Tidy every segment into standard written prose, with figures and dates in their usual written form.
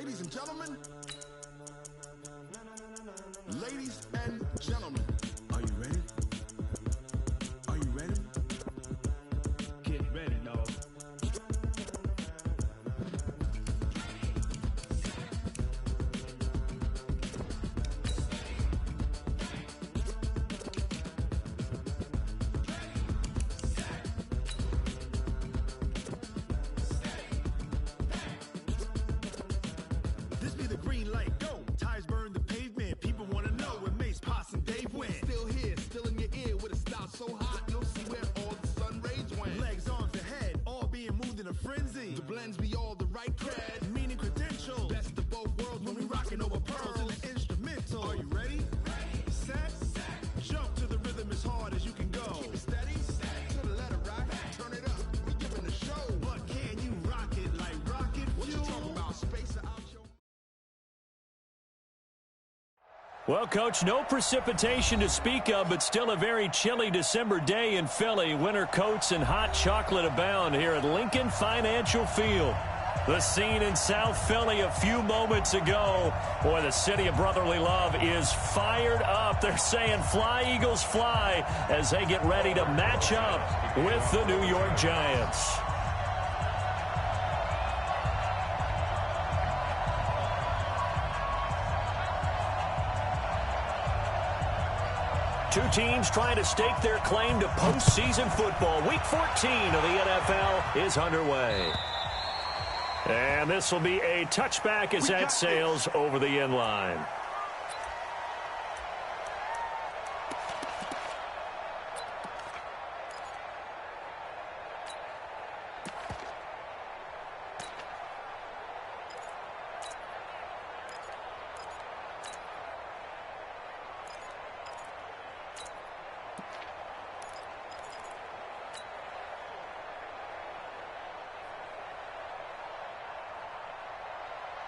Ladies and gentlemen. Ladies and gentlemen. Are you ready? Are you ready? Get ready, dog. This be the green light, go. Tires burn the pavement. People wanna know when Mace, Potts, and Dave went. Still here, still in your ear with a style so hot, you'll see where all the sun rays went. Legs, arms, the head, all being moved in a frenzy. The blends be all the right cred, meaning credentials. Best of both worlds when we rockin' over pearls in the instrumental. Are you ready? Set. Jump to the rhythm as hard as you can go. Keep it steady. To the letter, right? Turn it up. We giving a show. But can you rock it like rocket fuel? What you talking about? Space out your... Well, Coach, no precipitation to speak of, but still a very chilly December day in Philly. Winter coats and hot chocolate abound here at Lincoln Financial Field. The scene in South Philly a few moments ago. Boy, the city of brotherly love is fired up. They're saying fly, Eagles, fly, as they get ready to match up with the New York Giants. Two teams trying to stake their claim to postseason football. Week 14 of the NFL is underway. And this will be a touchback as that sails over the end line.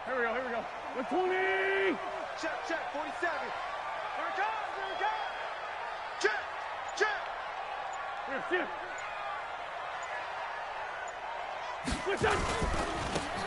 Here we go. 120! Check, 47. Here it goes. Check. Here. Switch up.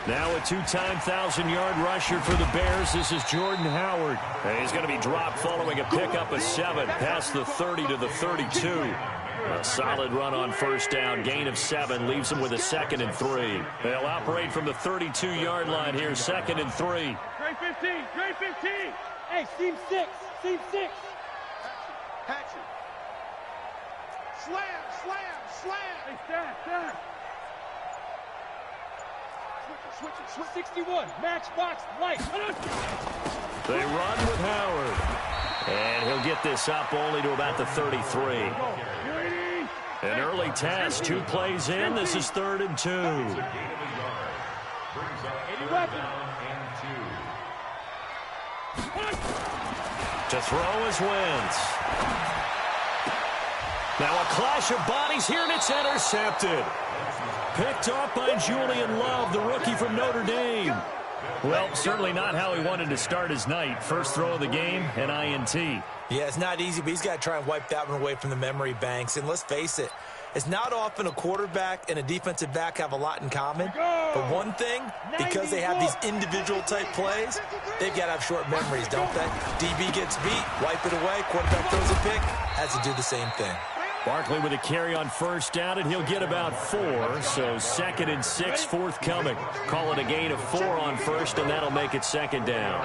Now a two-time 1,000-yard rusher for the Bears. This is Jordan Howard. And he's going to be dropped following a pickup of 7 past the 30 to the 32. A solid run on first down, gain of 7, leaves him with a 2nd and 3. They'll operate from the 32-yard line here, 2nd and 3. Trey 15. Hey, seam 6. Hatchet. Slam. Hey, stack. Switch it. 61. Matchbox light. They run with Howard. And he'll get this up only to about the 33. An early test, 2 plays in. This is 3rd and 2. To throw is Wentz. Now a clash of bodies here, and it's intercepted. Picked off by Julian Love, the rookie from Notre Dame. Well, certainly not how he wanted to start his night. First throw of the game, an INT. Yeah, it's not easy, but he's got to try and wipe that one away from the memory banks. And let's face it, it's not often a quarterback and a defensive back have a lot in common. But one thing, because they have these individual type plays, they've got to have short memories, don't they? DB gets beat, wipe it away, quarterback throws a pick, has to do the same thing. Barkley with a carry on first down, and he'll get about 4. So 2nd and 6 forthcoming. Call it a gain of 4 on first, and that'll make it 2nd down.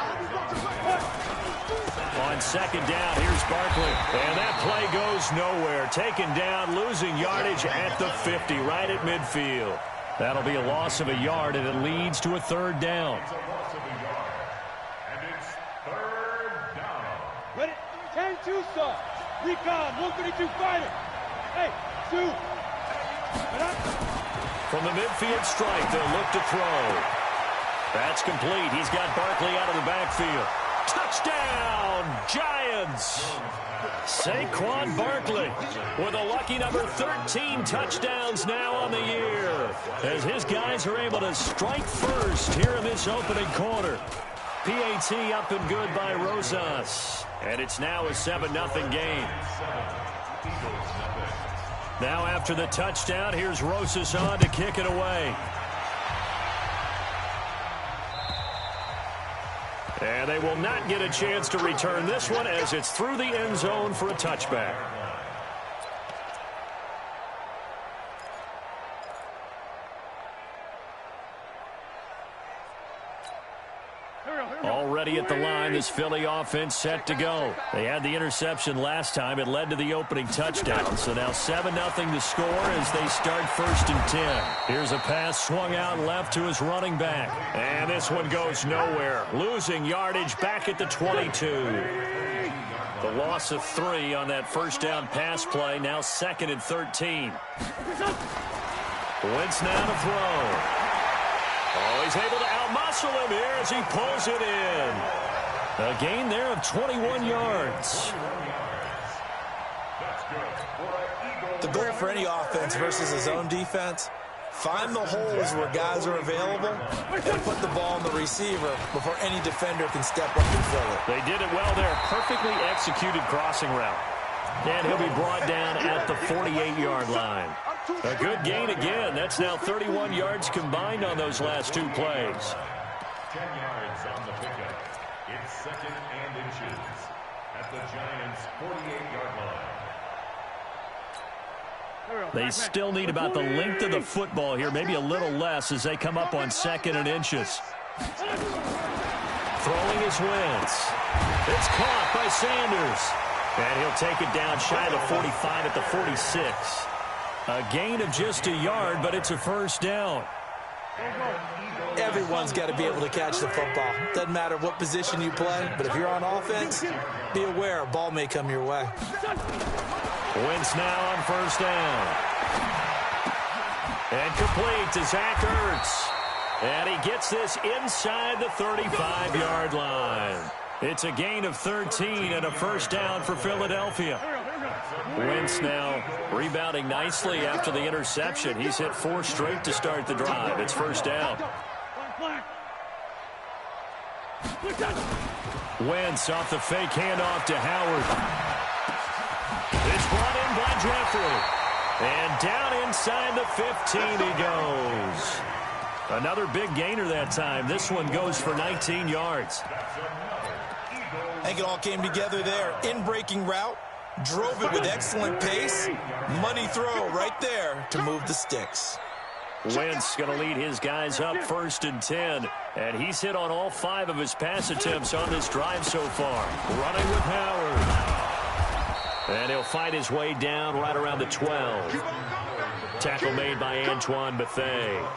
On 2nd down, here's Barkley. And that play goes nowhere. Taken down, losing yardage at the 50, right at midfield. That'll be a loss of a yard, and it leads to a 3rd down. And it's 3rd down. Ready? 10-2 stop. Recon, 132 fighter. Hey, 2. From the midfield strike, they'll look to throw. That's complete. He's got Barkley out of the backfield. Touchdown, Giants! Saquon Barkley with a lucky number 13 touchdowns now on the year, as his guys are able to strike first here in this opening quarter. PAT up and good by Rosas. And it's now a 7-0 game. Now after the touchdown, here's Rosas on to kick it away. And they will not get a chance to return this one as it's through the end zone for a touchback. Already at the line, this Philly offense set to go. They had the interception last time. It led to the opening touchdown. So now 7-0 to score as they start 1st and 10. Here's a pass swung out left to his running back. And this one goes nowhere. Losing yardage back at the 22. The loss of 3 on that first down pass play. Now 2nd and 13. Wentz now to throw. Oh, he's able to outmuscle him here as he pulls it in. A gain there of 21 yards. The goal for any offense versus his own defense, find the holes where guys are available and put the ball on the receiver before any defender can step up and fill it. They did it well there. Perfectly executed crossing route. And he'll be brought down at the 48-yard line. A good gain again. That's now 31 yards combined on those last 2 plays. 10 yards on the pickup. It's 2nd and inches at the Giants' 48-yard line. They still need about the length of the football here, maybe a little less as they come up on 2nd and inches. Throwing his Wentz. It's caught by Sanders. And he'll take it down shy of the 45 at the 46. A gain of just a yard, but it's a first down. Everyone's got to be able to catch the football. Doesn't matter what position you play, but if you're on offense, be aware a ball may come your way. Wentz now on first down. And complete to Zach Ertz. And he gets this inside the 35-yard line. It's a gain of 13 and a first down for Philadelphia. Wentz now rebounding nicely after the interception. He's hit 4 straight to start the drive. It's first down. Wentz off the fake handoff to Howard. It's brought in by Jeffrey. And down inside the 15 he goes. Another big gainer that time. This one goes for 19 yards. I think it all came together there. In-breaking route, drove it with excellent pace. Money throw right there to move the sticks. Wentz going to lead his guys up 1st and 10. And he's hit on all 5 of his pass attempts on this drive so far. Running with Howard. And he'll fight his way down right around the 12. Tackle made by Antoine Bethea.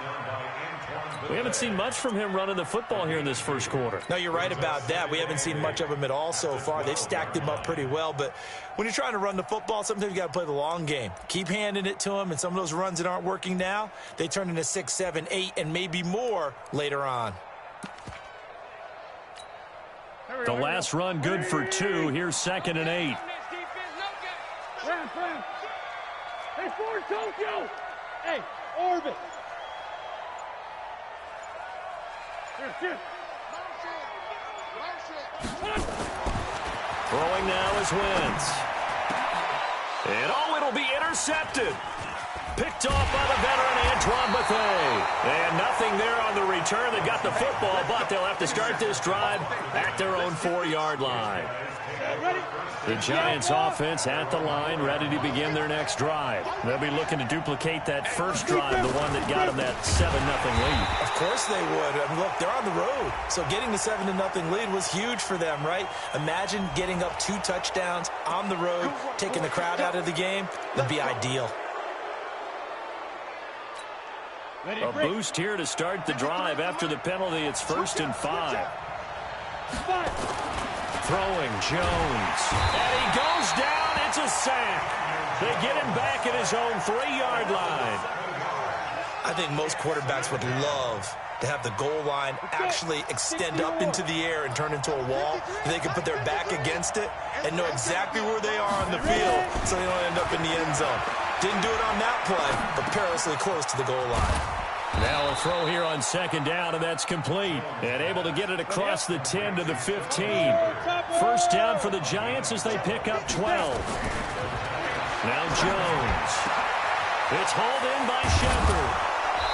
We haven't seen much from him running the football here in this first quarter. No, you're right about that. We haven't seen much of him at all so far. They've stacked him up pretty well. But when you're trying to run the football, sometimes you got to play the long game. Keep handing it to him, and some of those runs that aren't working now, they turn into 6, 7, 8, and maybe more later on. The last run good for 2. Here's 2nd and 8. Hey, Ford, Tokyo! Hey, Orbit! Throwing now is Wentz. And it'll be intercepted. Picked off by the veteran Antoine Bethea. And nothing there on the return. They got the football, but they'll have to start this drive at their own 4-yard line. The Giants offense at the line, ready to begin their next drive. They'll be looking to duplicate that first drive, the one that got them that 7-0 lead. Of course they would. I mean, look, they're on the road. So getting the 7-0 lead was huge for them, right? Imagine getting up 2 touchdowns on the road, taking the crowd out of the game. Would be ideal. A boost here to start the drive. After the penalty, it's 1st and 5. Throwing Jones. And he goes down. It's a sack. They get him back at his own 3-yard line. I think most quarterbacks would love to have the goal line actually extend up into the air and turn into a wall. They can put their back against it and know exactly where they are on the field so they don't end up in the end zone. Didn't do it on that play, but perilously close to the goal line. Now a throw here on 2nd down, and that's complete. And able to get it across the 10 to the 15. First down for the Giants as they pick up 12. Now Jones. It's hauled in by Shepard.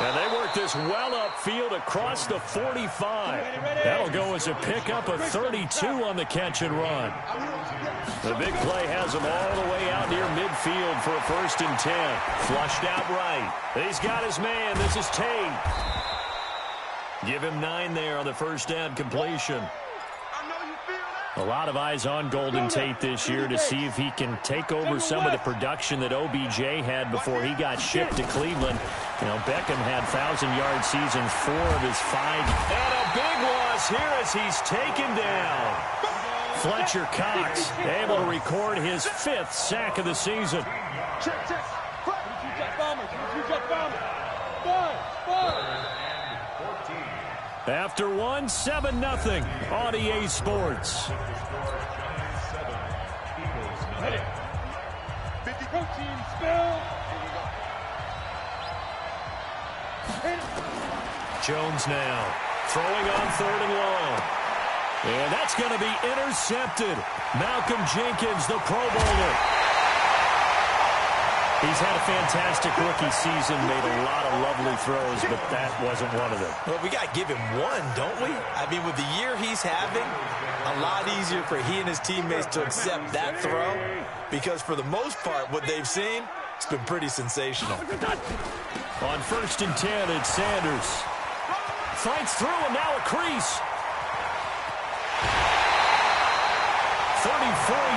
And they work this well upfield across the 45. That'll go as a pickup of 32 on the catch and run. The big play has him all the way out near midfield for a 1st and 10. Flushed out right. He's got his man. This is Tate. Give him 9 there on the first down completion. A lot of eyes on Golden Tate this year to see if he can take over some of the production that OBJ had before he got shipped to Cleveland. You know, Beckham had 1,000-yard seasons, 4 of his 5. And a big loss here as he's taken down. Fletcher Cox able to record his 5th sack of the season. Check. After 1, 7-0 on EA Sports. Protein spill. Jones now throwing on 3rd and long. And that's going to be intercepted. Malcolm Jenkins, the Pro Bowler. He's had a fantastic rookie season, made a lot of lovely throws, but that wasn't one of them. Well, we got to give him one, don't we? I mean, with the year he's having, a lot easier for he and his teammates to accept that throw, because for the most part, what they've seen, it's been pretty sensational. On 1st and 10, it's Sanders. Fights through, and now a crease. 34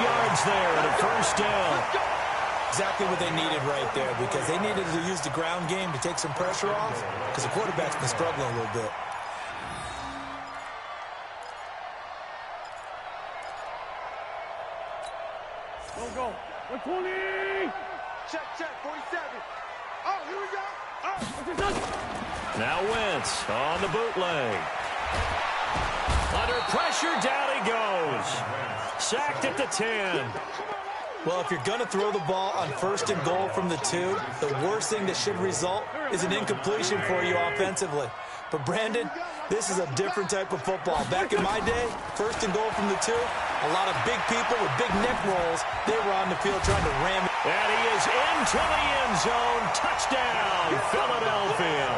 yards there and a 1st down. Exactly what they needed right there, because they needed to use the ground game to take some pressure off, because the quarterback's been struggling a little bit. Go. 120. Check. 47. Oh, here we go. Oh, now Wentz on the bootleg. Under pressure, down he goes. Sacked at the 10. Well, if you're going to throw the ball on 1st and goal from the 2, the worst thing that should result is an incompletion for you offensively. But, Brandon, this is a different type of football. Back in my day, 1st and goal from the 2, a lot of big people with big neck rolls, they were on the field trying to ram it. And he is into the end zone. Touchdown, Philadelphia.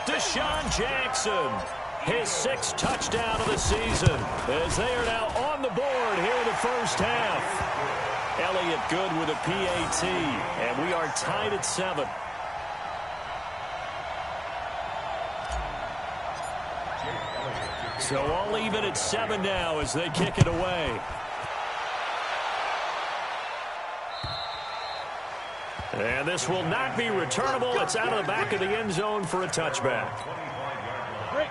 Deshaun Jackson, his 6th touchdown of the season, as they are now on the board here in the first half. Elliott good with a PAT, and we are tied at 7. So all even at 7 now as they kick it away. And this will not be returnable. It's out of the back of the end zone for a touchback.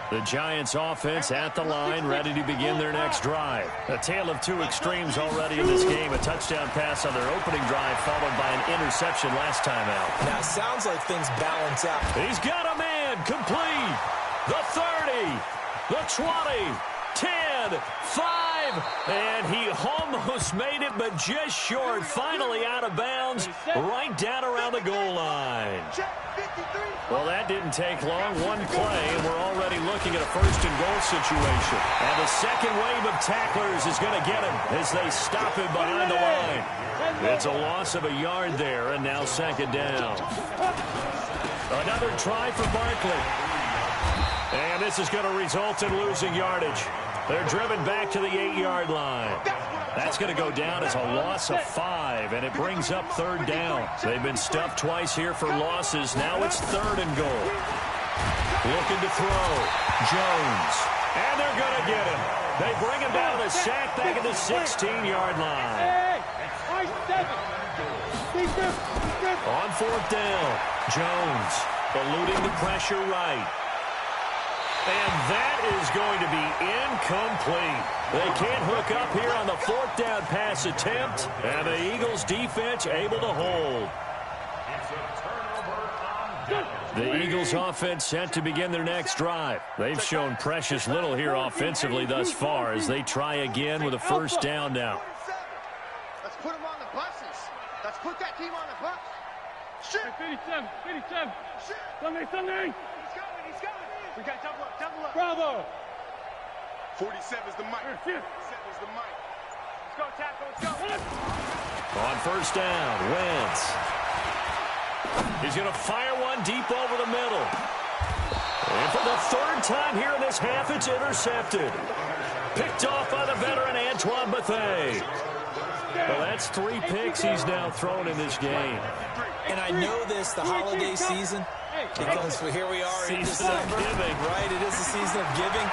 The Giants offense at the line, ready to begin their next drive. A tale of 2 extremes already in this game. A touchdown pass on their opening drive, followed by an interception last time out. Now, it sounds like things balance out. He's got a man complete. The 30, the 20, 10, 5, and he almost made it, but just short. Finally out of bounds, right down around the goal line. Well, that didn't take long. One play, and we're already looking at a 1st and goal situation. And the second wave of tacklers is going to get him as they stop him behind the line. It's a loss of a yard there, and now 2nd down. Another try for Barkley. And this is going to result in losing yardage. They're driven back to the 8-yard line. That's going to go down as a loss of 5, and it brings up 3rd down. They've been stuffed twice here for losses. Now it's 3rd and goal. Looking to throw. Jones. And they're going to get him. They bring him down with a sack back at the 16-yard line. On 4th down, Jones eluding the pressure right. And that is going to be incomplete. They can't hook up here on the 4th down pass attempt, and the Eagles defense able to hold. The Eagles offense set to begin their next drive. They've shown precious little here offensively thus far as they try again with a 1st down now. Let's put them on the buses. Let's put that team on the bus. Shit. 57. Sunday. He's going. We got double up. Bravo. 47's the mic. 47's the mic. Let's go, tackle. Let's go. On 1st down, Wentz. He's going to fire one one deep over the middle. And for the third time here in this half, it's intercepted. Picked off by the veteran Antoine Bethea. Well, that's 3 picks he's now thrown in this game. And I know this, the holiday season, because here we are in December. Right, it is the season of giving.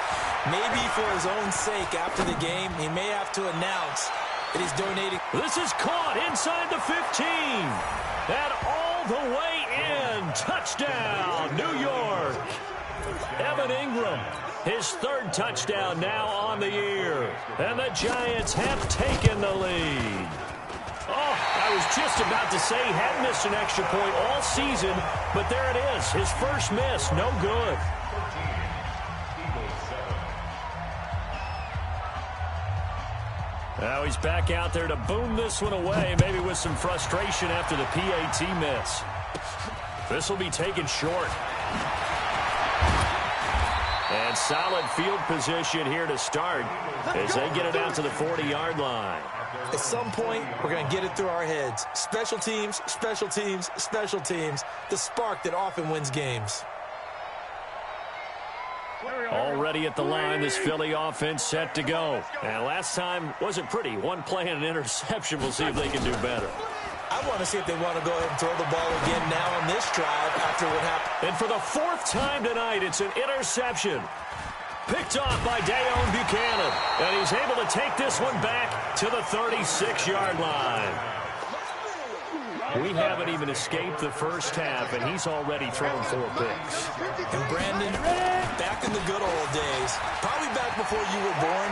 Maybe for his own sake, after the game, he may have to announce that he's donating. This is caught inside the 15. And all the way in. Touchdown, New York. Evan Ingram, his 3rd touchdown now on the year. And the Giants have taken the lead. Oh, I was just about to say he hadn't missed an extra point all season, but there it is. His first miss, no good. Now he's back out there to boom this one away, maybe with some frustration after the PAT miss. This will be taken short. And solid field position here to start as they get it out to the 40-yard line. At some point, we're going to get it through our heads. Special teams, special teams, special teams. The spark that often wins games. Already at the line, this Philly offense set to go. And last time wasn't pretty. One play and an interception. We'll see if they can do better. I want to see if they want to go ahead and throw the ball again now on this drive after what happened. And for the 4th time tonight, it's an interception. Picked off by Dayon Buchanan. And he's able to take this one back to the 36-yard line. We haven't even escaped the first half, and he's already thrown 4 picks. And Brandon, back in the good old days, probably back before you were born,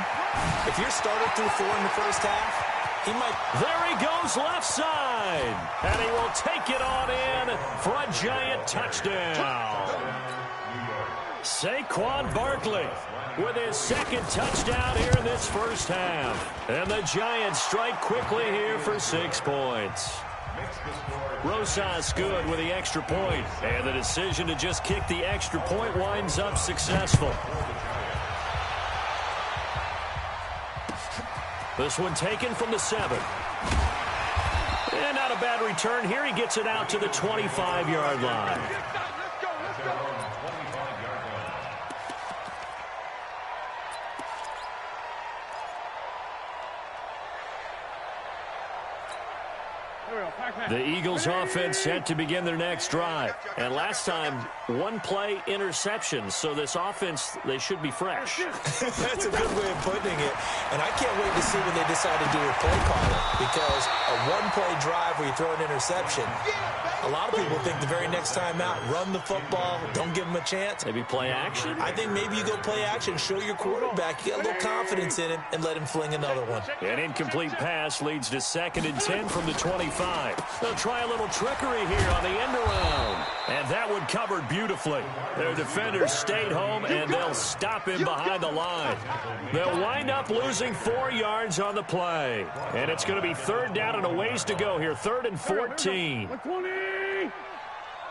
if your starter threw 4 in the first half, he might. There he goes left side. And he will take it on in for a Giant touchdown. Saquon Barkley with his 2nd touchdown here in this first half. And the Giants strike quickly here for 6 points. Rosas good with the extra point. And the decision to just kick the extra point winds up successful. This one taken from the 7. And not a bad return here. He gets it out to the 25-yard line. The Eagles offense set to begin their next drive. And last time, 1 play interception. So this offense, they should be fresh. That's a good way of putting it. And I can't wait to see when they decide to do a play caller. Because a 1-play drive where you throw an interception, a lot of people think the very next time out, run the football, don't give them a chance. Maybe play action? I think maybe you go play action, show your quarterback, you get a little confidence in him, and let him fling another one. An incomplete pass leads to 2nd and 10 from the 25. They'll try a little trickery here on the end around. And that one covered beautifully. Their defenders stayed home, and they'll stop him behind the line. They'll wind up losing 4 yards on the play. And it's going to be 3rd down and a ways to go here. 3rd and 14. 120.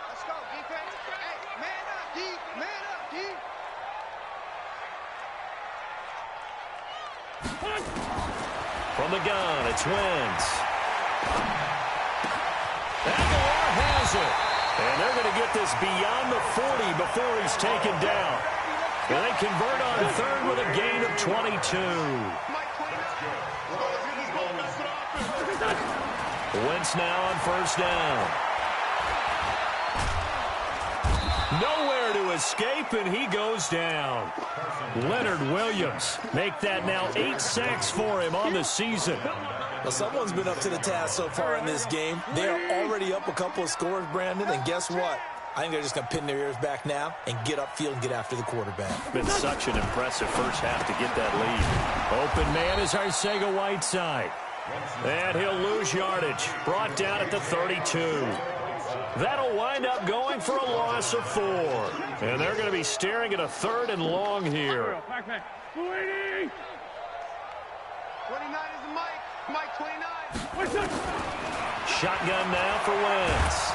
Let's go, defense. Hey, man up, D. Man up, D. From the gun, it's Wentz. Aguilar has it. And they're going to get this beyond the 40 before he's taken down. And they convert on 3rd with a gain of 22. Wentz now on 1st down. Nowhere to escape, and he goes down. Leonard Williams make that now 8 sacks for him on the season. Well, someone's been up to the task so far in this game. They're already up a couple of scores, Brandon, and guess what? I think they're just going to pin their ears back now and get upfield and get after the quarterback. Been such an impressive first half to get that lead. Open man is Arcega-Whiteside. And he'll lose yardage. Brought down at the 32. That'll wind up going for a loss of 4. And they're going to be staring at a 3rd and long here. 29 is the mic. Mike 29. Shotgun now for Wentz.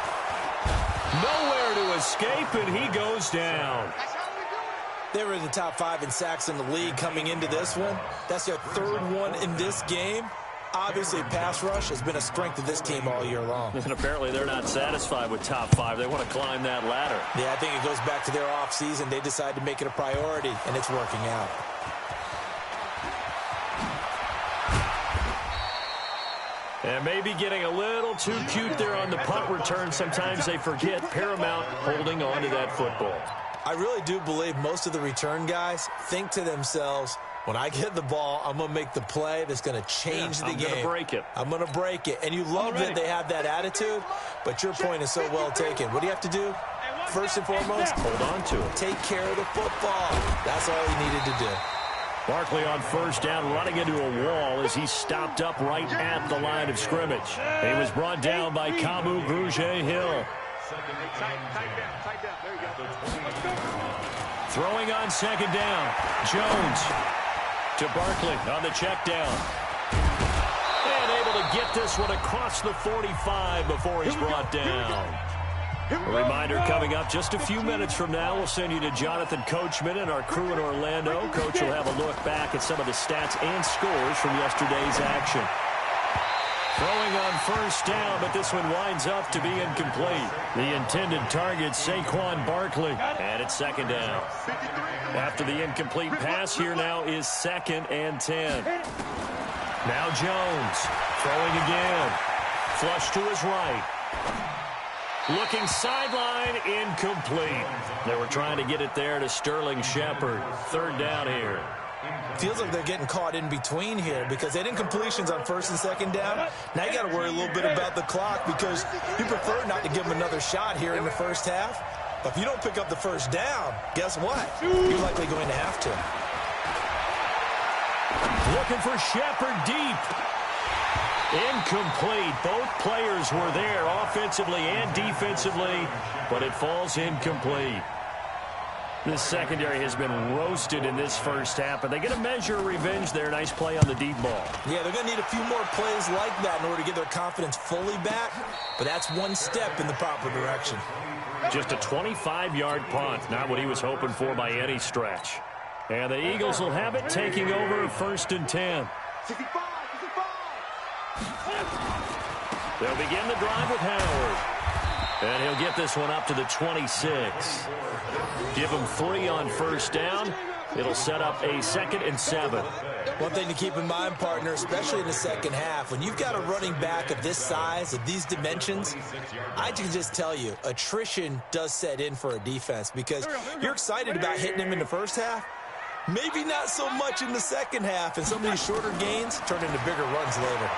Nowhere to escape, and he goes down. They were in the top 5 in sacks in the league coming into this one. That's their 3rd one in this game. Obviously, pass rush has been a strength of this team all year long. And apparently they're not satisfied with top 5. They want to climb that ladder. Yeah, I think it goes back to their offseason. They decided to make it a priority, and it's working out. And maybe getting a little too cute there on the punt return. Sometimes they forget paramount holding on to that football. I really do believe most of the return guys think to themselves, when I get the ball, I'm going to make the play that's going to change the game. I'm going to break it. I'm going to break it. And you love that they have that attitude, but your point is so well taken. What do you have to do? First and foremost, hold on to it. Take care of the football. That's all he needed to do. Barkley on first down, running into a wall as he stopped up right at the line of scrimmage. He was brought down by Kamu Grugier-Hill. Throwing on second down. Jones to Barkley on the check down. And able to get this one across the 45 before he's brought down. A reminder coming up just a few minutes from now. We'll send you to Jonathan Coachman and our crew in Orlando. Coach will have a look back at some of the stats and scores from yesterday's action. Throwing on first down, but this one winds up to be incomplete. The intended target, Saquon Barkley. And it's second down. After the incomplete pass, here now is 2nd and 10. Now Jones throwing again. Flush to his right. Looking sideline, incomplete. They were trying to get it there to Sterling Shepard. Third down here. Feels like they're getting caught in between here because they didn't completions on first and second down. Now you got to worry a little bit about the clock because you prefer not to give them another shot here in the first half. But if you don't pick up the first down, guess what? You're likely going to have to. Looking for Shepard deep. Incomplete. Both players were there offensively and defensively, but it falls incomplete. This secondary has been roasted in this first half, but they get a measure of revenge there. Nice play on the deep ball. Yeah, they're going to need a few more plays like that in order to get their confidence fully back, but that's one step in the proper direction. Just a 25-yard punt, not what he was hoping for by any stretch. And the Eagles will have it, taking over 1st and 10. They'll begin the drive with Howard. And he'll get this one up to the 26. Give him 3 on first down. It'll set up a 2nd and 7. One thing to keep in mind, partner, especially in the second half, when you've got a running back of this size, of these dimensions, I can just tell you, attrition does set in for a defense because you're excited about hitting him in the first half. Maybe not so much in the second half, and some of these shorter gains turn into bigger runs later.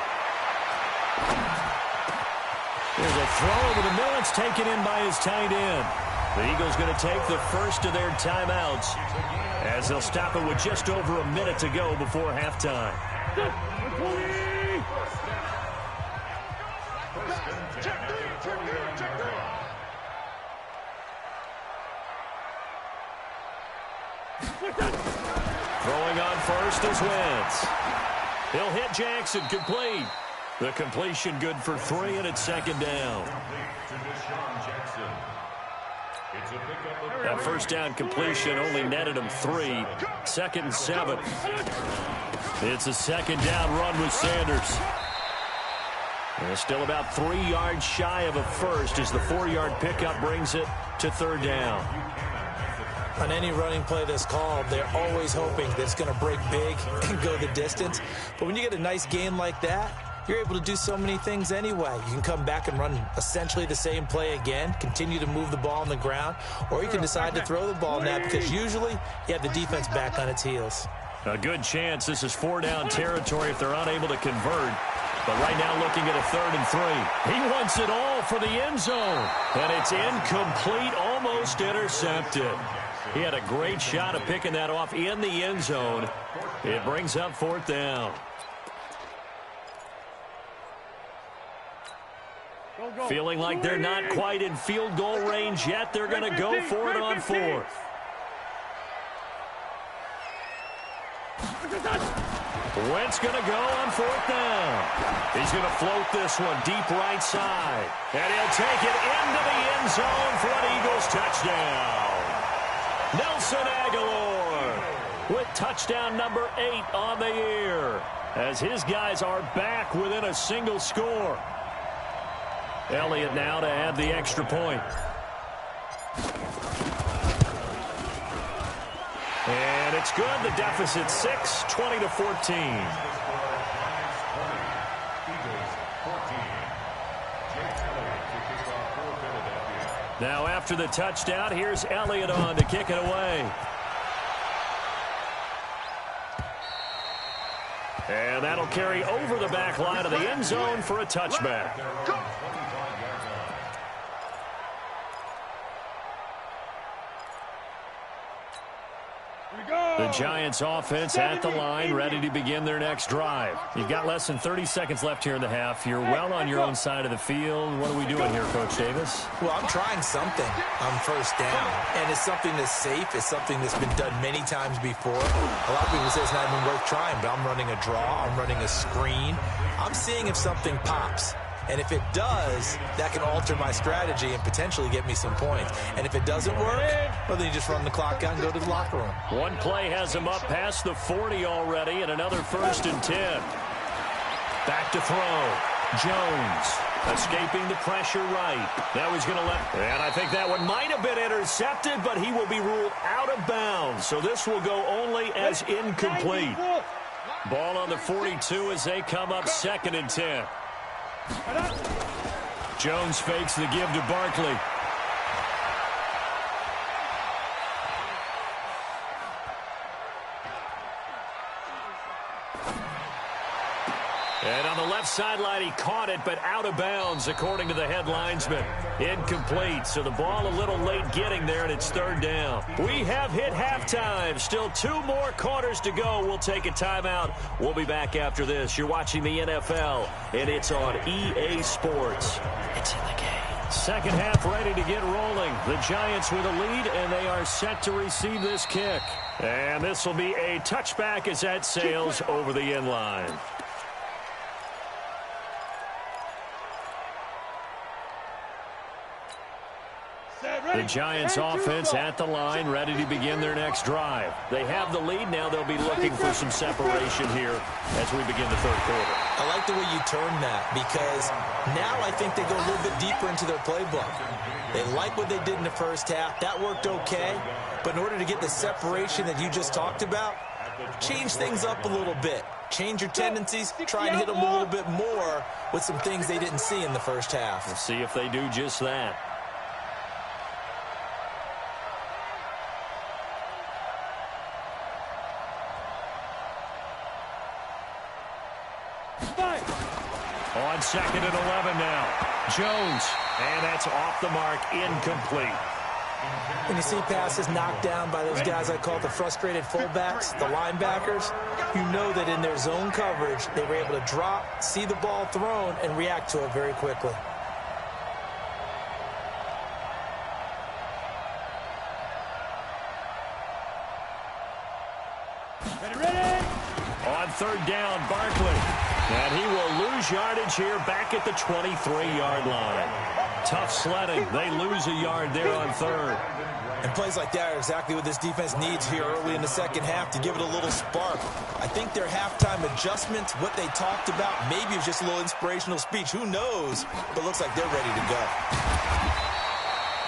There's a throw over the middle. It's taken in by his tight end. The Eagles going to take the first of their timeouts as they'll stop it with just over a minute to go before halftime. Throwing on first is Wentz. He'll hit Jackson, complete. The completion good for 3, and it's 2nd down. That first down completion only netted him 3. 2nd and 7. It's a 2nd down run with Sanders. And still about 3 yards shy of a first as the 4-yard pickup brings it to 3rd down. On any running play that's called, they're always hoping that it's going to break big and go the distance. But when you get a nice gain like that, you're able to do so many things anyway. You can come back and run essentially the same play again, continue to move the ball on the ground, or you can decide to throw the ball now because usually you have the defense back on its heels. A good chance this is 4-down territory if they're unable to convert. But right now looking at a 3rd and 3. He wants it all for the end zone. And it's incomplete, almost intercepted. He had a great shot of picking that off in the end zone. It brings up 4th down. Feeling like they're not quite in field goal range yet. They're going to go for it on 4th. Wentz going to go on 4th down. He's going to float this one deep right side. And he'll take it into the end zone for an Eagles touchdown. Nelson Aguilar. with touchdown number 8 on the year, as his guys are back within a single score. Elliott now to add the extra point. And it's good. The deficit 6, 20-14. Now after the touchdown, here's Elliott on to kick it away. And that'll carry over the back line of the end zone for a touchback. The Giants offense at the line, ready to begin their next drive. You've got less than 30 seconds left here in the half. You're well on your own side of the field. What are we doing here, Coach Davis? Well, I'm trying something on first down, and it's something that's safe. It's something that's been done many times before. A lot of people say it's not even worth trying, but I'm running a draw. I'm running a screen. I'm seeing if something pops. And if it does, that can alter my strategy and potentially get me some points. And if it doesn't work, well, then you just run the clock out and go to the locker room. One play has him up past the 40 already, and another 1st and 10. Back to throw. Jones escaping the pressure right. Now he's going to let... And I think that one might have been intercepted, but he will be ruled out of bounds. So this will go only as incomplete. Ball on the 42 as they come up 2nd and 10. Jones fakes the give to Barkley. And on the left sideline, he caught it, but out of bounds, according to the head linesman. Incomplete, so the ball a little late getting there, and it's 3rd down. We have hit halftime. Still 2 more quarters to go. We'll take a timeout. We'll be back after this. You're watching the NFL, and it's on EA Sports. It's in the game. Second half ready to get rolling. The Giants with a lead, and they are set to receive this kick. And this will be a touchback as that sails over the end line. The Giants offense at the line, ready to begin their next drive. They have the lead. Now they'll be looking for some separation here as we begin the 3rd quarter. I like the way you turn that, because now I think they go a little bit deeper into their playbook. They like what they did in the first half. That worked okay. But in order to get the separation that you just talked about, change things up a little bit. Change your tendencies. Try and hit them a little bit more with some things they didn't see in the first half. We'll see if they do just that. On 2nd and 11 now. Jones. And that's off the mark. Incomplete. When you see passes knocked down by those guys I call the frustrated fullbacks, the linebackers, you know that in their zone coverage, they were able to drop, see the ball thrown, and react to it very quickly. On 3rd down, Barkley. And he will lose yardage here back at the 23-yard line. Tough sledding. They lose a yard there on 3rd. And plays like that are exactly what this defense needs here early in the second half to give it a little spark. I think their halftime adjustments, what they talked about, maybe it was just a little inspirational speech. Who knows? But it looks like they're ready to go.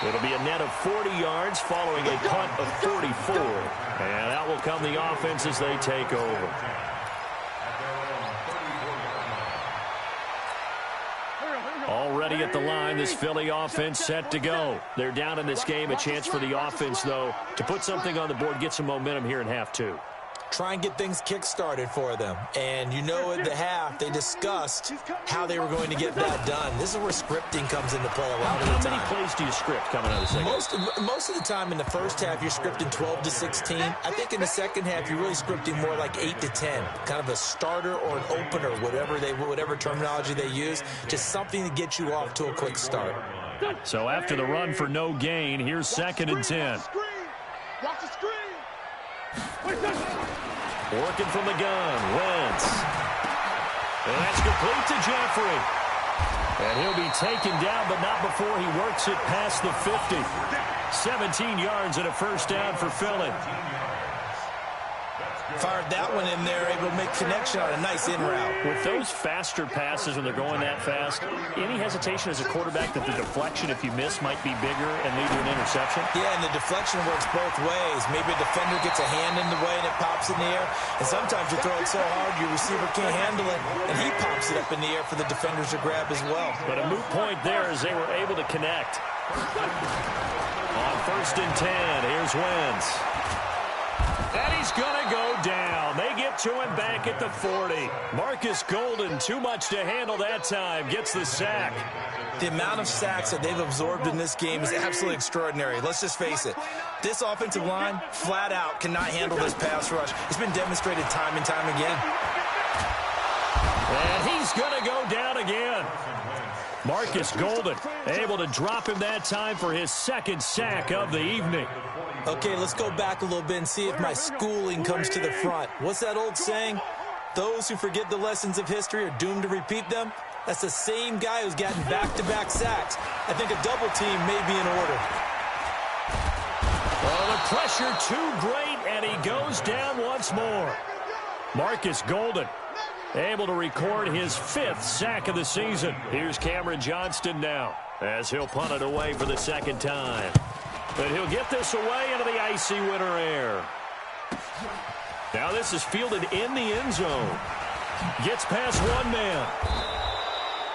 It'll be a net of 40 yards following a punt of 44. And that will come the offense as they take over. Already at the line, this Philly offense set to go. They're down in this game. A chance for the offense, though, to put something on the board, get some momentum here in half 2. Try and get things kick-started for them. And you know at the half, they discussed how they were going to get that done. This is where scripting comes into play a lot of the time. How many plays do you script coming out of the second? Most of the time in the first half, you're scripting 12 to 16. I think in the second half, you're really scripting more like 8 to 10. Kind of a starter or an opener, whatever terminology they use. Just something to get you off to a quick start. So after the run for no gain, here's 2nd and 10. Watch the screen. Working from the gun, Wentz. And that's complete to Jeffrey. And he'll be taken down, but not before he works it past the 50. 17 yards and a 1st down for Philly. Fired that one in there, able to make connection on a nice in route. With those faster passes when they're going that fast, any hesitation as a quarterback that the deflection, if you miss, might be bigger and lead to an interception? Yeah, and the deflection works both ways. Maybe a defender gets a hand in the way and it pops in the air. And sometimes you throw it so hard your receiver can't handle it, and he pops it up in the air for the defenders to grab as well. But a moot point there as they were able to connect. On 1st and 10, here's Wentz. And he's going to go down. They get to him back at the 40. Marcus Golden, too much to handle that time, gets the sack. The amount of sacks that they've absorbed in this game is absolutely extraordinary. Let's just face it. This offensive line, flat out, cannot handle this pass rush. It's been demonstrated time and time again. And he's going to go down again. Marcus Golden able to drop him that time for his 2nd sack of the evening. Okay, let's go back a little bit and see if my schooling comes to the front. What's that old saying? Those who forget the lessons of history are doomed to repeat them. That's the same guy who's gotten back-to-back sacks. I think a double team may be in order. Oh, the pressure too great, and he goes down once more. Marcus Golden able to record his 5th sack of the season. Here's Cameron Johnston now as he'll punt it away for the 2nd time. But he'll get this away into the icy winter air. Now this is fielded in the end zone. Gets past one man.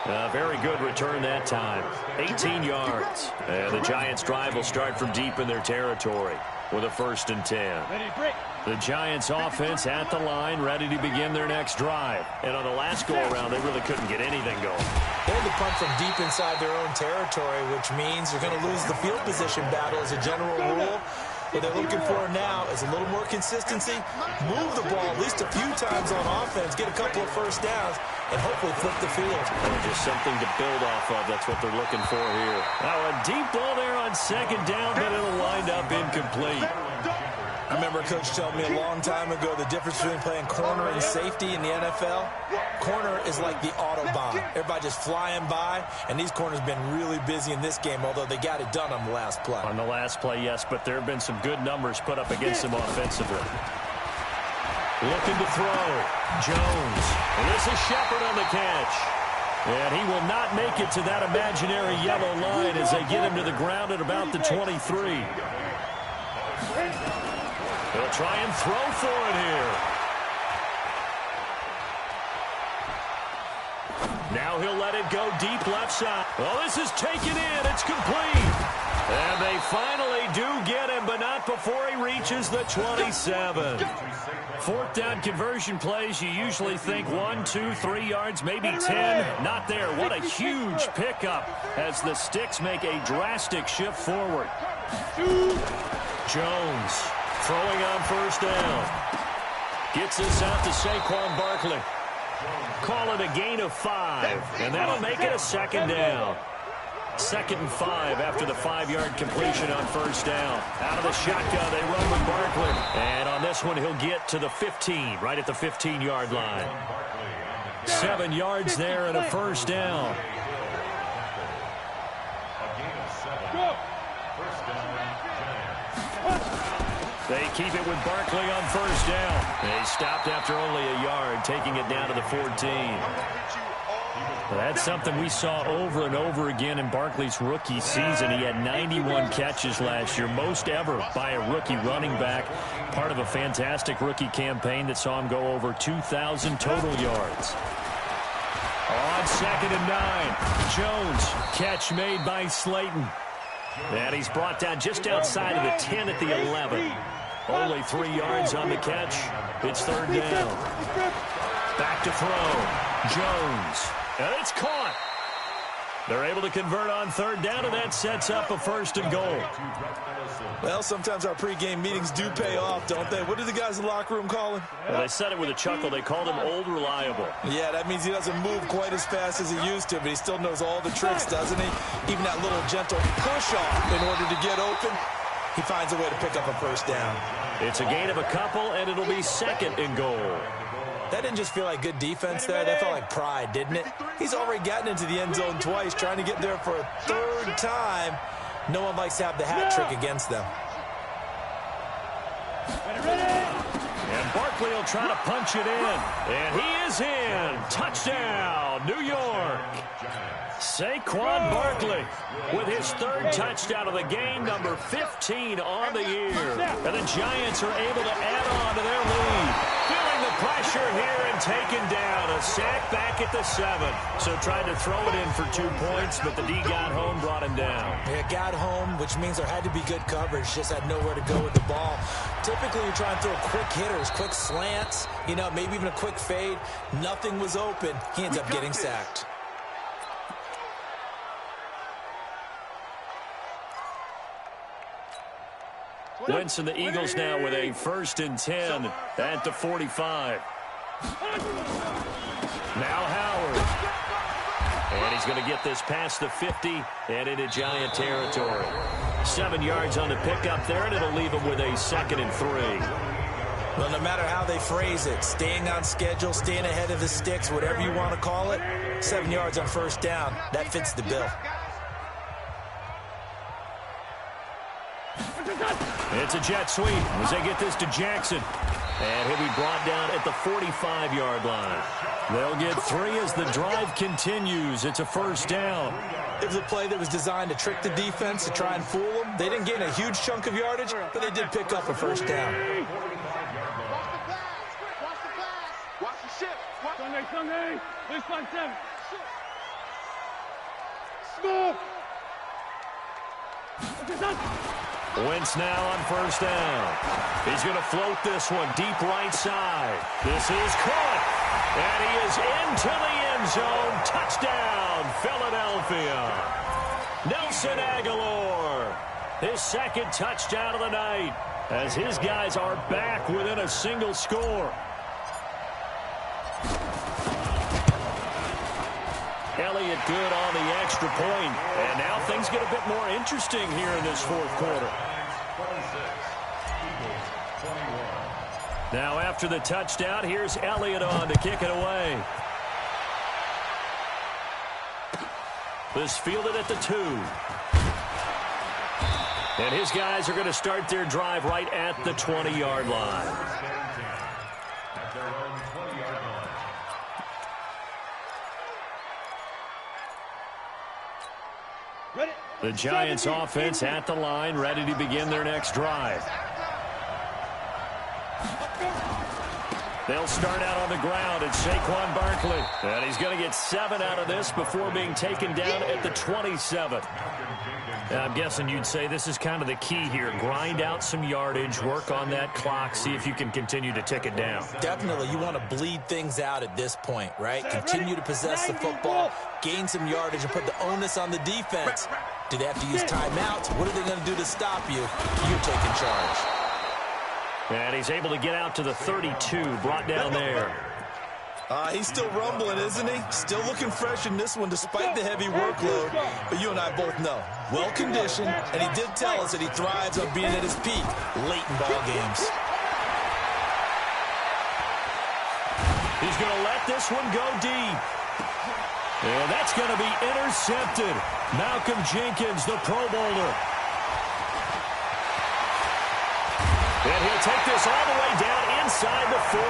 A very good return that time. 18 yards. And the Giants' drive will start from deep in their territory with a 1st and 10. The Giants' offense at the line, ready to begin their next drive. And on the last go-around, they really couldn't get anything going. They had to punt from deep inside their own territory, which means they're going to lose the field position battle as a general rule. What they're looking for now is a little more consistency, move the ball at least a few times on offense, get a couple of 1st downs, and hopefully flip the field. And just something to build off of. That's what they're looking for here. Now a deep ball there on 2nd down, but it'll wind up incomplete. I remember a coach telling me a long time ago the difference between playing corner and safety in the NFL. Corner is like the Autobahn. Everybody just flying by, and these corners have been really busy in this game, although they got it done on the last play. On the last play, yes, but there have been some good numbers put up against them offensively. Looking to throw. Jones. And this is Shepard on the catch. And he will not make it to that imaginary yellow line as they get him to the ground at about the 23. He'll try and throw for it here. Now he'll let it go deep left side. Well, this is taken in. It's complete. And they finally do get him, but not before he reaches the 27. 4th down conversion plays, you usually think 1, 2, 3 yards, maybe 10. Not there. What a huge pickup as the Sticks make a drastic shift forward. Jones throwing on 1st down. Gets this out to Saquon Barkley. Call it a gain of 5, and that'll make it a 2nd down. 2nd and 5 after the 5-yard completion on 1st down. Out of the shotgun, they run with Barkley. And on this one, he'll get to the 15, right at the 15-yard line. 7 yards there and a 1st down. They keep it with Barkley on 1st down. They stopped after only a yard, taking it down to the 14. Well, that's something we saw over and over again in Barkley's rookie season. He had 91 catches last year, most ever by a rookie running back. Part of a fantastic rookie campaign that saw him go over 2,000 total yards. On 2nd and 9, Jones, catch made by Slayton. And he's brought down just outside of the 10 at the 11. Only 3 yards on the catch. It's 3rd down. Back to throw. Jones. And it's caught. They're able to convert on 3rd down, and that sets up a 1st and goal. Well, sometimes our pregame meetings do pay off, don't they? What did the guys in the locker room call him? Well, they said it with a chuckle. They called him Old Reliable. Yeah, that means he doesn't move quite as fast as he used to, but he still knows all the tricks, doesn't he? Even that little gentle push-off in order to get open, he finds a way to pick up a 1st down. It's a gain of a couple, and it'll be 2nd and goal. That didn't just feel like good defense there. That felt like pride, didn't it? He's already gotten into the end zone twice, trying to get there for a 3rd time. No one likes to have the hat trick against them. And Barkley will try to punch it in. And he is in. Touchdown, New York. Saquon Barkley with his third touchdown of the game, number 15 on the year. And the Giants are able to add on to their lead. Feeling the pressure here and taken down. A sack back at the 7. So tried to throw it in for 2 points, but the D got home, brought him down. Yeah, got home, which means there had to be good coverage. Just had nowhere to go with the ball. Typically, you're trying to throw quick hitters, quick slants, maybe even a quick fade. Nothing was open. He ends up getting sacked. Wentz and the Eagles now with a 1st and 10 at the 45. Now Howard. And he's going to get this past the 50 and into Giant territory. 7 yards on the pickup there, and it'll leave him with a 2nd and 3. Well, no matter how they phrase it, staying on schedule, staying ahead of the sticks, whatever you want to call it, 7 yards on 1st down, that fits the bill. It's a jet sweep as they get this to Jackson. And he'll be brought down at the 45-yard line. They'll get 3 as the drive continues. It's a 1st down. It was a play that was designed to trick the defense, to try and fool them. They didn't gain a huge chunk of yardage, but they did pick up a 1st down. Watch the shift. Sunday. This on 7. Scoop. Wentz now on 1st down. He's going to float this one deep right side. This is caught. And he is into the end zone. Touchdown, Philadelphia. Nelson Aguilar. His 2nd touchdown of the night as his guys are back within a single score. Elliott good on the extra point. And now things get a bit more interesting here in this 4th quarter. Now after the touchdown, here's Elliott on to kick it away. This fielded at the 2. And his guys are going to start their drive right at the 20-yard line. At their own 20-yard line. The Giants offense at the line, ready to begin their next drive. They'll start out on the ground. It's Saquon Barkley. And he's going to get 7 out of this before being taken down at the 27. I'm guessing you'd say this is kind of the key here. Grind out some yardage, work on that clock, see if you can continue to tick it down. Definitely. You want to bleed things out at this point, right? Continue to possess the football, gain some yardage, and put the onus on the defense. Do they have to use timeouts? What are they going to do to stop you? You're taking charge. And he's able to get out to the 32, brought down there. He's still rumbling, isn't he? Still looking fresh in this one despite the heavy workload. But you and I both know, well-conditioned, and he did tell us that he thrives on being at his peak late in ball games. He's going to let this one go deep. And that's going to be intercepted. Malcolm Jenkins, the Pro Bowler. And he'll take this all the way down inside the 40.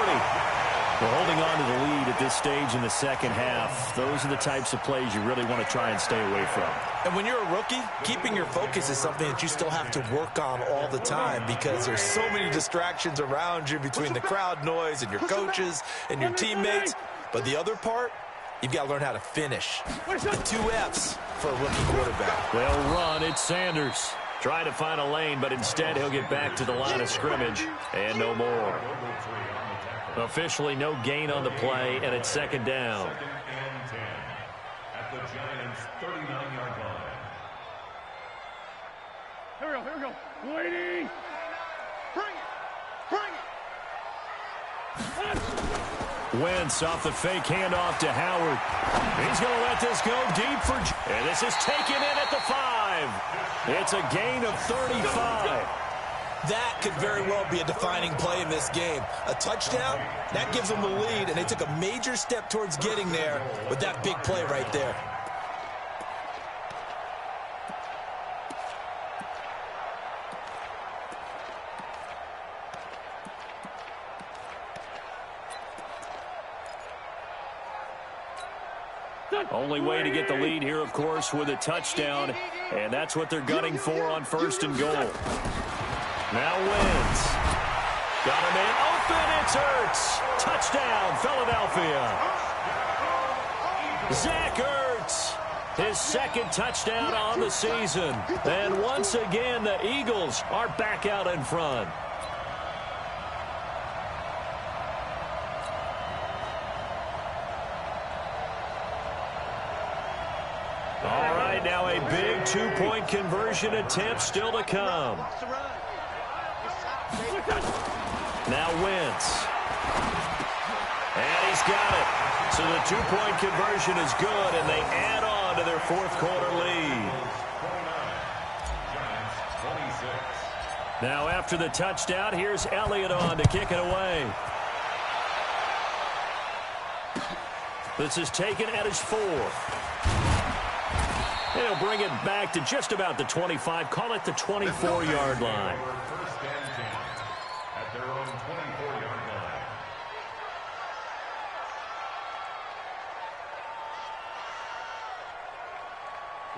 We're holding on to the lead at this stage in the 2nd half. Those are the types of plays you really want to try and stay away from. And when you're a rookie, keeping your focus is something that you still have to work on all the time because there's so many distractions around you between the crowd noise and your coaches and your teammates. But the other part, you've got to learn how to finish. The 2 F's for a rookie quarterback. They'll run. It's Sanders. Trying to find a lane, but instead he'll get back to the line of scrimmage and no more. Officially no gain on the play, and it's 2nd down. 2nd and 10 at the Giants' 39-yard line. Here we go. Waiting. Bring it. Wentz off the fake handoff to Howard. He's going to let this go deep for... And this is taken in at the 5. It's a gain of 35. That could very well be a defining play in this game. A touchdown, that gives them the lead, and they took a major step towards getting there with that big play right there. Only way to get the lead here, of course, with a touchdown, and that's what they're gunning for on 1st and goal. Now Wentz. Got a man open. It's Ertz. Touchdown, Philadelphia. Zach Ertz, his 2nd touchdown on the season. And once again, the Eagles are back out in front. All right, now a big 2-point conversion attempt still to come. Now Wentz. And he's got it. So the 2-point conversion is good, and they add on to their 4th quarter lead. Now after the touchdown, here's Elliott on to kick it away. This is taken at his 4th. He'll bring it back to just about the 25. Call it the 24-yard line. First and 10 at their own 24-yard line.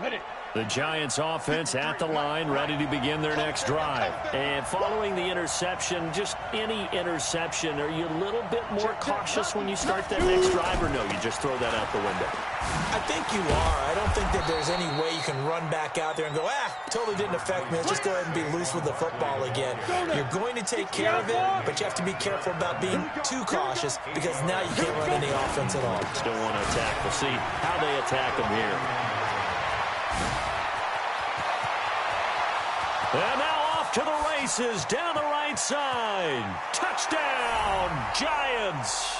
Ready. The Giants offense at the line, ready to begin their next drive. And following the interception, just any interception, are you a little bit more cautious when you start that next drive, or no, you just throw that out the window? I think you are. I don't think that there's any way you can run back out there and go, totally didn't affect me. Let's just go ahead and be loose with the football again. You're going to take care of it, but you have to be careful about being too cautious because now you can't run any offense at all. Still want to attack. We'll see how they attack them here. And now off to the races down the right side. Touchdown, Giants.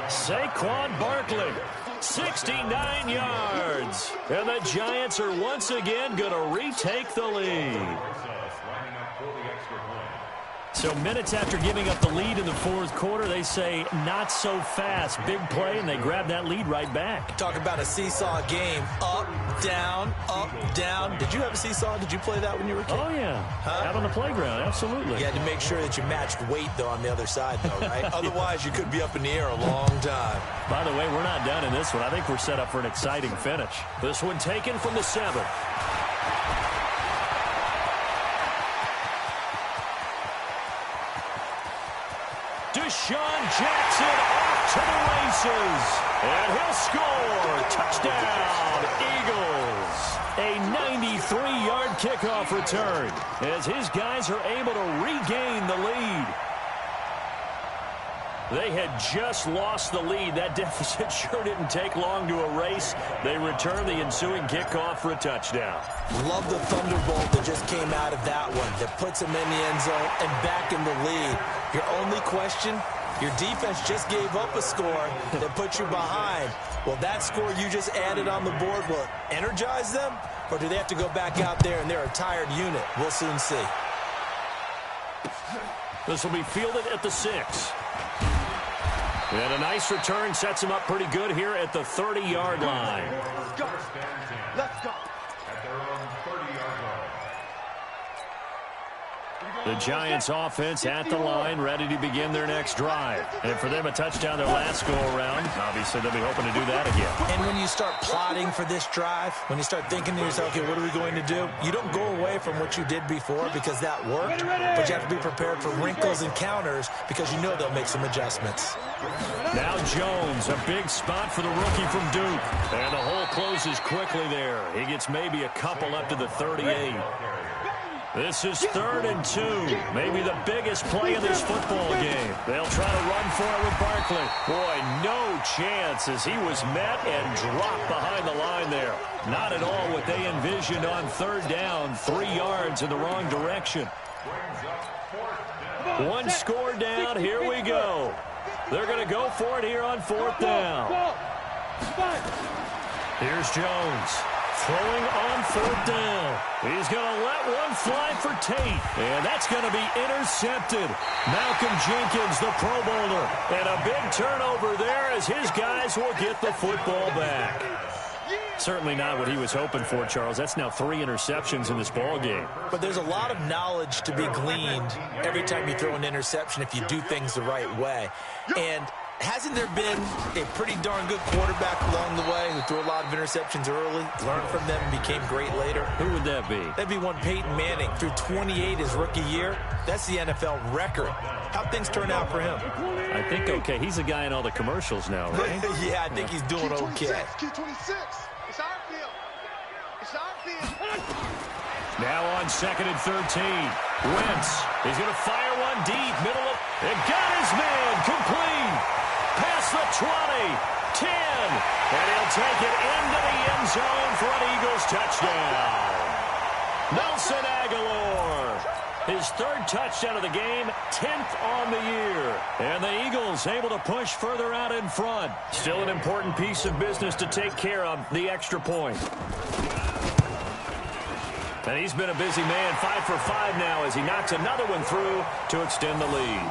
Saquon Barkley, 69 yards. And the Giants are once again going to retake the lead. So minutes after giving up the lead in the 4th quarter, they say not so fast. Big play, and they grab that lead right back. Talk about a seesaw game. Up, down, up, down. Did you have a seesaw? Did you play that when you were a kid? Oh, yeah. Out on the playground, absolutely. You had to make sure that you matched weight, though, on the other side, though, right? Otherwise, you could be up in the air a long time. By the way, we're not done in this one. I think we're set up for an exciting finish. This one taken from the 7. Deshaun Jackson off to the races. And he'll score. Touchdown, Eagles. A 93-yard kickoff return as his guys are able to regain the lead. They had just lost the lead. That deficit sure didn't take long to erase. They return the ensuing kickoff for a touchdown. Love the thunderbolt that just came out of that one that puts them in the end zone and back in the lead. Your only question, your defense just gave up a score that put you behind. Well, that score you just added on the board will energize them, or do they have to go back out there and they're a tired unit? We'll soon see. This will be fielded at the 6. And a nice return sets him up pretty good here at the 30-yard line. Let's go. Let's go. At their own 30-yard line. The Giants offense at the line, ready to begin their next drive. And for them, a touchdown their last go-around. Obviously, they'll be hoping to do that again. And when you start plotting for this drive, when you start thinking to yourself, okay, what are we going to do? You don't go away from what you did before because that worked, but you have to be prepared for wrinkles and counters because you know they'll make some adjustments. Now Jones, a big spot for the rookie from Duke. And the hole closes quickly there. He gets maybe a couple up to the 38. This is 3rd and 2. Maybe the biggest play of this football game. They'll try to run for it with Barkley. Boy, no chance as he was met and dropped behind the line there. Not at all what they envisioned on 3rd down. 3 yards in the wrong direction. One score down. Here we go. They're going to go for it here on 4th down. Here's Jones. Throwing on 4th down. He's going to let one fly for Tate. And that's going to be intercepted. Malcolm Jenkins, the Pro Bowler. And a big turnover there as his guys will get the football back. Certainly not what he was hoping for, Charles. That's now 3 interceptions in this ball game. But there's a lot of knowledge to be gleaned every time you throw an interception if you do things the right way. And Hasn't there been a pretty darn good quarterback along the way who threw a lot of interceptions early, learned from them, and became great later? Who would that be? That'd be one Peyton Manning. Threw 28 his rookie year. That's the NFL record. How'd things turn out for him? I think okay. He's a guy in all the commercials now, right? Yeah, I think he's doing okay. Q26. It's our field. It's our field. Now on 2nd and 13. Wentz. He's going to fire one deep. Middle of... And got his man. Complete. Past the 20. 10. And he'll take it into the end zone for an Eagles touchdown. Nelson Aguilar. His 3rd touchdown of the game, 10th on the year. And the Eagles able to push further out in front. Still an important piece of business to take care of, the extra point. And he's been a busy man, 5 for 5 now as he knocks another one through to extend the lead.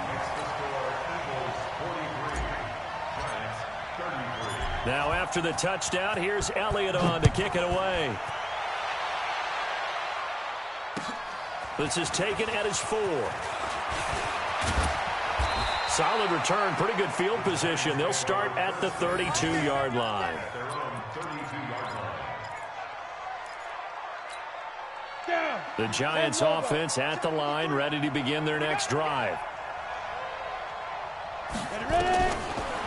Now after the touchdown, here's Elliott on to kick it away. This is taken at his 4. Solid return, pretty good field position. They'll start at the 32-yard line. The Giants offense at the line, ready to begin their next drive.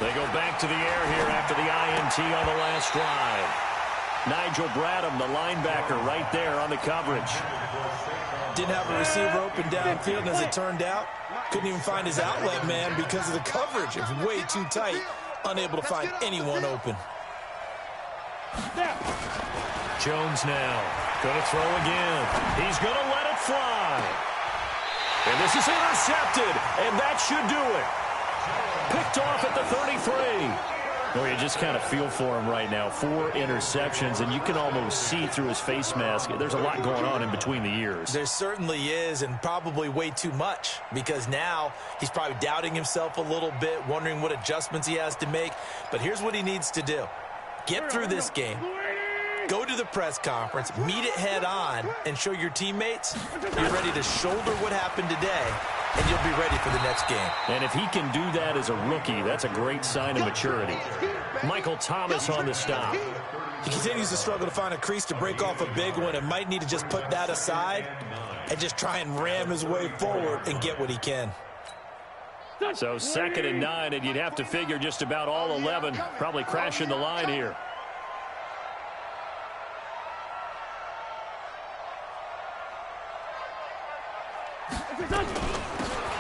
They go back to the air here after the INT on the last drive. Nigel Bradham, the linebacker, right there on the coverage. Didn't have a receiver open downfield, and as it turned out, couldn't even find his outlet man because of the coverage. It was way too tight, unable to find anyone open. Jones now going to throw again. He's going to let it fly. And this is intercepted, and that should do it. Picked off at the 33. Well, you just kind of feel for him right now. 4 interceptions, and you can almost see through his face mask. There's a lot going on in between the ears. There certainly is, and probably way too much, because now he's probably doubting himself a little bit, wondering what adjustments he has to make. But here's what he needs to do. Get through this game. Go to the press conference, meet it head on, and show your teammates you're ready to shoulder what happened today, and you'll be ready for the next game. And if he can do that as a rookie, that's a great sign of maturity. Michael Thomas on the stop. He continues to struggle to find a crease to break off a big one and might need to just put that aside and just try and ram his way forward and get what he can. So 2nd and 9, and you'd have to figure just about all 11 probably crashing the line here.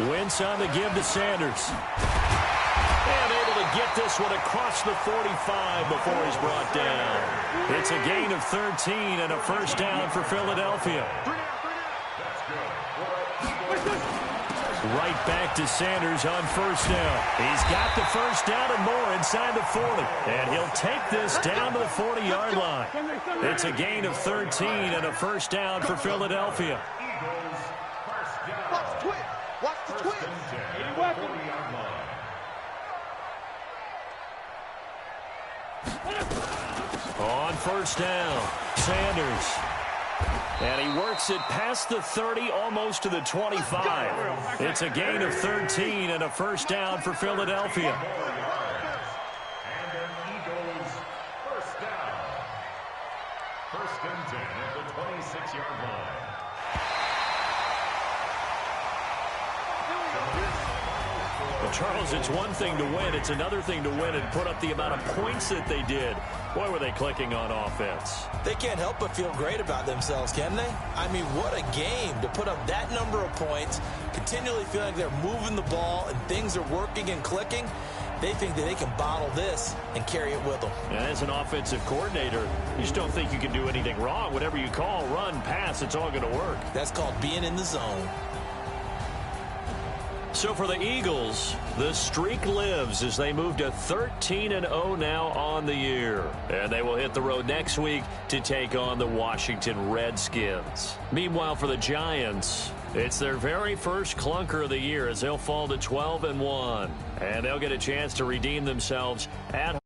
Wentz on the give to Sanders. And able to get this one across the 45 before he's brought down. It's a gain of 13 and a first down for Philadelphia. Right back to Sanders on first down. He's got the first down and more inside the 40. And he'll take this down to the 40-yard line. It's a gain of 13 and a first down for Philadelphia. Watch the twist. Watch the twist. On first down, Sanders. And he works it past the 30, almost to the 25. It's a gain of 13 and a first down for Philadelphia. And an Eagles first down. 1st and 10 at the 26-yard line. Well, Charles, it's one thing to win. It's another thing to win and put up the amount of points that they did. Boy, were they clicking on offense. They can't help but feel great about themselves, can they? I mean, what a game to put up that number of points, continually feeling like they're moving the ball and things are working and clicking. They think that they can bottle this and carry it with them. And as an offensive coordinator, you just don't think you can do anything wrong. Whatever you call, run, pass, it's all going to work. That's called being in the zone. So for the Eagles, the streak lives as they move to 13-0 now on the year. And they will hit the road next week to take on the Washington Redskins. Meanwhile, for the Giants, it's their very first clunker of the year as they'll fall to 12-1. And they'll get a chance to redeem themselves at home.